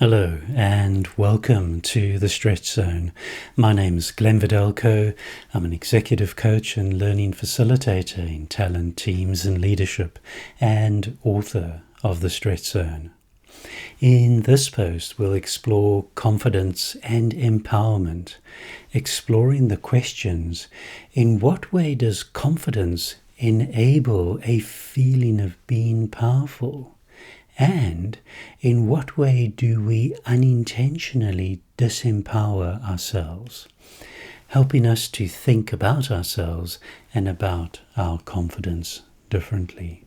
Hello and welcome to the Stretch Zone. My name is Glenn Videlko. I'm an executive coach and learning facilitator in talent, teams and leadership, and author of the Stretch Zone. In this post, we'll explore confidence and empowerment, exploring the questions: in what way does confidence enable a feeling of being powerful? And in what way do we unintentionally disempower ourselves, helping us to think about ourselves and about our confidence differently?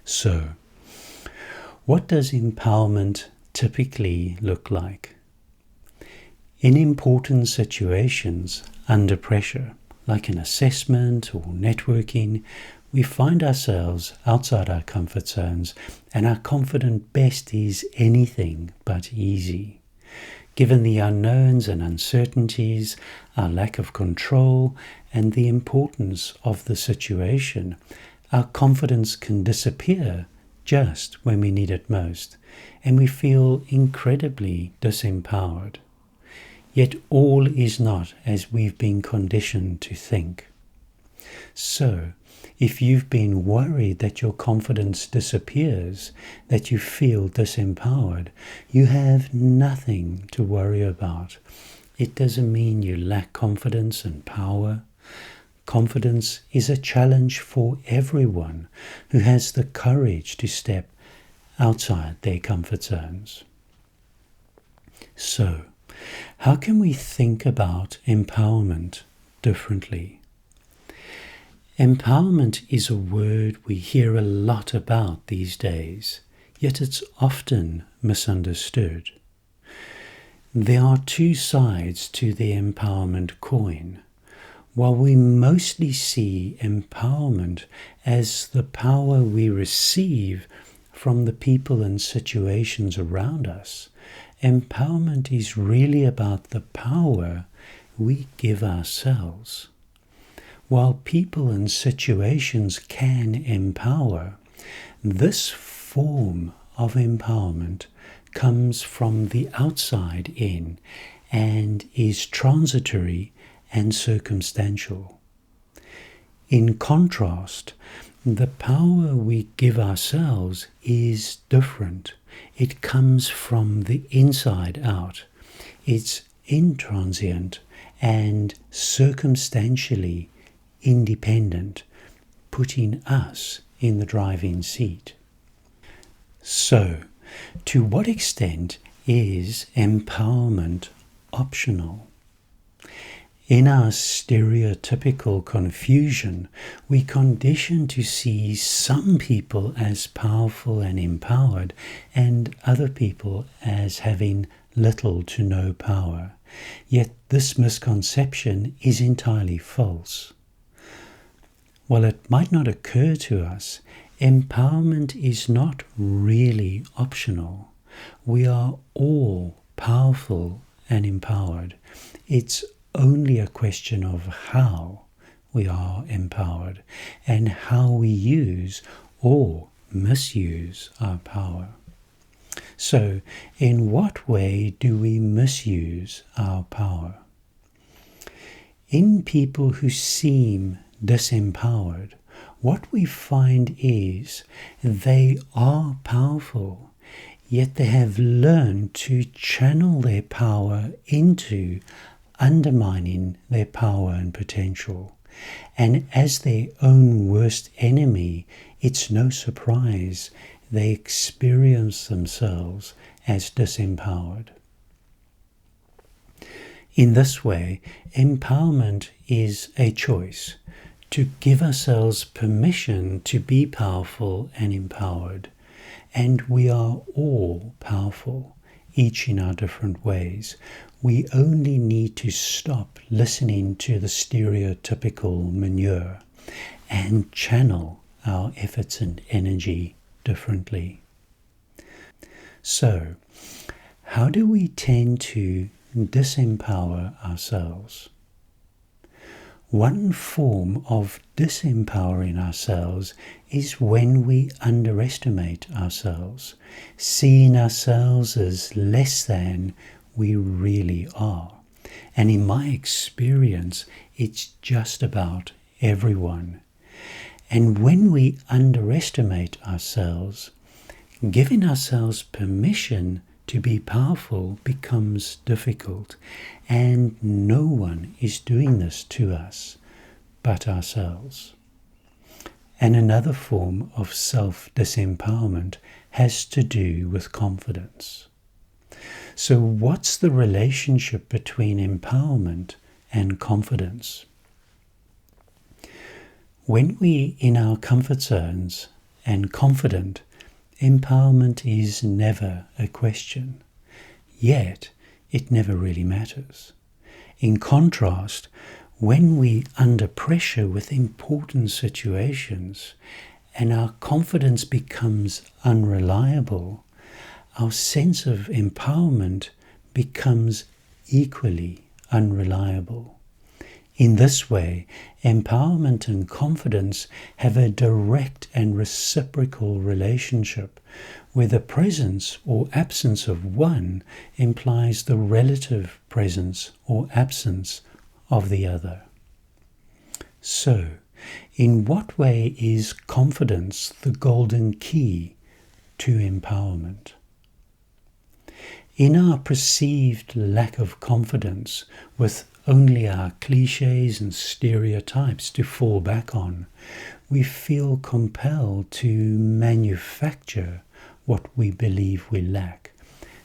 So, what does empowerment typically look like? In important situations, under pressure, like an assessment or networking, we find ourselves outside our comfort zones, and our confident best is anything but easy. Given the unknowns and uncertainties, our lack of control, and the importance of the situation, our confidence can disappear just when we need it most, and we feel incredibly disempowered. Yet all is not as we've been conditioned to think. So, if you've been worried that your confidence disappears, that you feel disempowered, you have nothing to worry about. It doesn't mean you lack confidence and power. Confidence is a challenge for everyone who has the courage to step outside their comfort zones. So, how can we think about empowerment differently? Empowerment is a word we hear a lot about these days, yet it's often misunderstood. There are two sides to the empowerment coin. While we mostly see empowerment as the power we receive from the people and situations around us, empowerment is really about the power we give ourselves. While people and situations can empower, this form of empowerment comes from the outside in and is transitory and circumstantial. In contrast, the power we give ourselves is different. It comes from the inside out. It's intransient and circumstantially independent, putting us in the driving seat. So, to what extent is empowerment optional? In our stereotypical confusion, we condition to see some people as powerful and empowered and other people as having little to no power. Yet this misconception is entirely false. While it might not occur to us, empowerment is not really optional. We are all powerful and empowered. It's only a question of how we are empowered and how we use or misuse our power. So, in what way do we misuse our power? In people who seem disempowered, what we find is they are powerful, yet they have learned to channel their power into undermining their power and potential. And as their own worst enemy, it's no surprise they experience themselves as disempowered. In this way, empowerment is a choice to give ourselves permission to be powerful and empowered. And we are all powerful, each in our different ways. We only need to stop listening to the stereotypical manure and channel our efforts and energy differently. So, how do we tend to disempower ourselves? One form of disempowering ourselves is when we underestimate ourselves, seeing ourselves as less than we really are. And in my experience, it's just about everyone. And when we underestimate ourselves, giving ourselves permission to be powerful becomes difficult, and no one is doing this to us but ourselves. And another form of self-disempowerment has to do with confidence. So what's the relationship between empowerment and confidence? When we're in our comfort zones and confident, empowerment is never a question, yet it never really matters. In contrast, when we're under pressure with important situations and our confidence becomes unreliable, our sense of empowerment becomes equally unreliable. In this way, empowerment and confidence have a direct and reciprocal relationship, where the presence or absence of one implies the relative presence or absence of the other. So, in what way is confidence the golden key to empowerment? In our perceived lack of confidence, with only our cliches and stereotypes to fall back on, we feel compelled to manufacture what we believe we lack,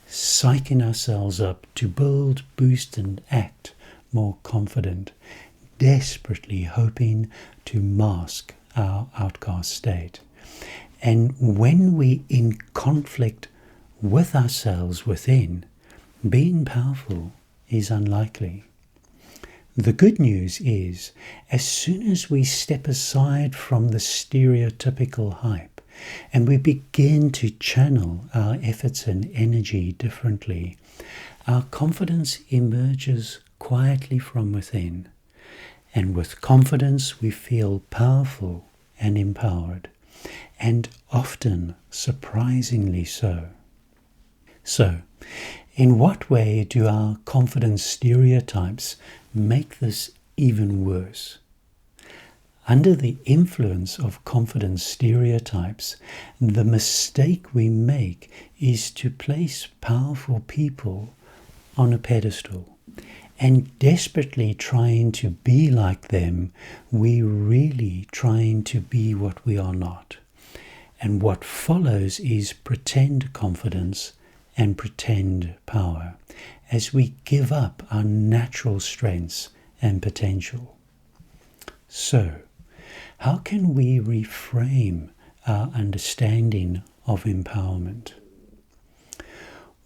psyching ourselves up to build, boost and act more confident, desperately hoping to mask our outcast state. And when we're in conflict with ourselves within, being powerful is unlikely. The good news is, as soon as we step aside from the stereotypical hype and we begin to channel our efforts and energy differently, our confidence emerges quietly from within. And with confidence we feel powerful and empowered, and often surprisingly so. So, in what way do our confidence stereotypes make this even worse? Under the influence of confidence stereotypes, the mistake we make is to place powerful people on a pedestal, and desperately trying to be like them, we're really trying to be what we are not. And what follows is pretend confidence and pretend power, as we give up our natural strengths and potential. So, how can we reframe our understanding of empowerment?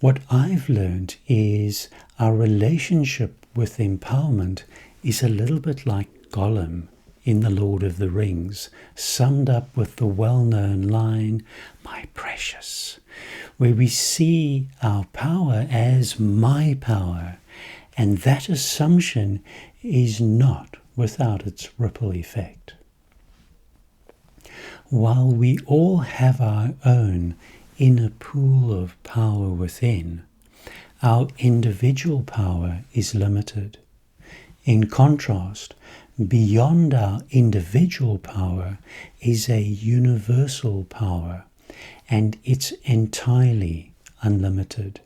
What I've learned is our relationship with empowerment is a little bit like Gollum in The Lord of the Rings, summed up with the well-known line, "My precious," where we see our power as my power, and that assumption is not without its ripple effect. While we all have our own inner pool of power within, our individual power is limited. In contrast, beyond our individual power is a universal power, and it's entirely unlimited.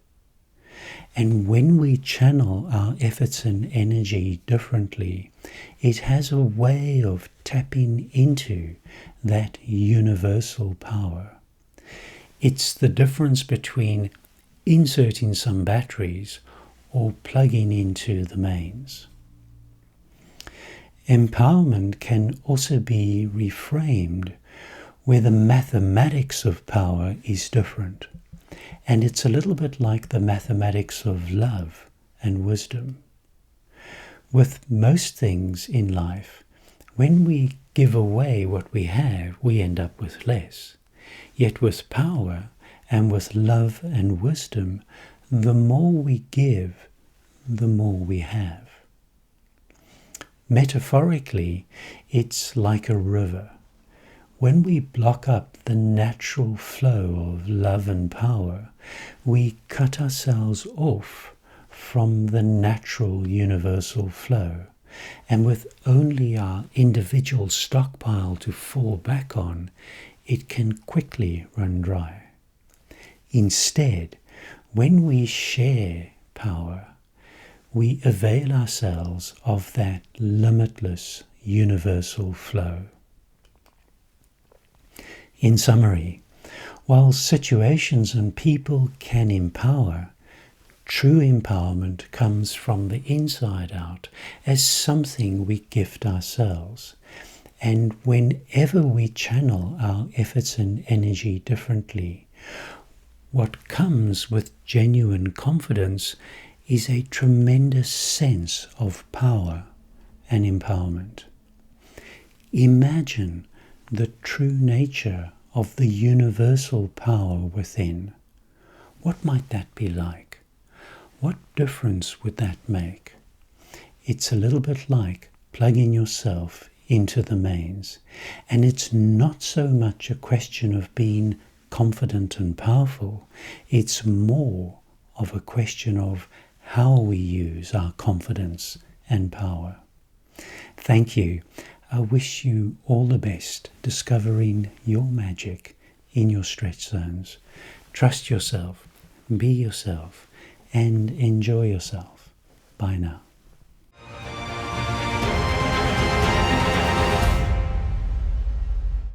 And when we channel our efforts and energy differently, it has a way of tapping into that universal power. It's the difference between inserting some batteries or plugging into the mains. Empowerment can also be reframed where the mathematics of power is different, and it's a little bit like the mathematics of love and wisdom. With most things in life, when we give away what we have, we end up with less. Yet with power and with love and wisdom, the more we give, the more we have. Metaphorically, it's like a river. When we block up the natural flow of love and power, we cut ourselves off from the natural universal flow, and with only our individual stockpile to fall back on, it can quickly run dry. Instead, when we share power, we avail ourselves of that limitless universal flow. In summary, while situations and people can empower, true empowerment comes from the inside out as something we gift ourselves. And whenever we channel our efforts and energy differently, what comes with genuine confidence is a tremendous sense of power and empowerment. Imagine the true nature of the universal power within. What might that be like? What difference would that make? It's a little bit like plugging yourself into the mains, and it's not so much a question of being confident and powerful. It's more of a question of how we use our confidence and power. Thank you. I wish you all the best discovering your magic in your stretch zones. Trust yourself, be yourself, and enjoy yourself. Bye now.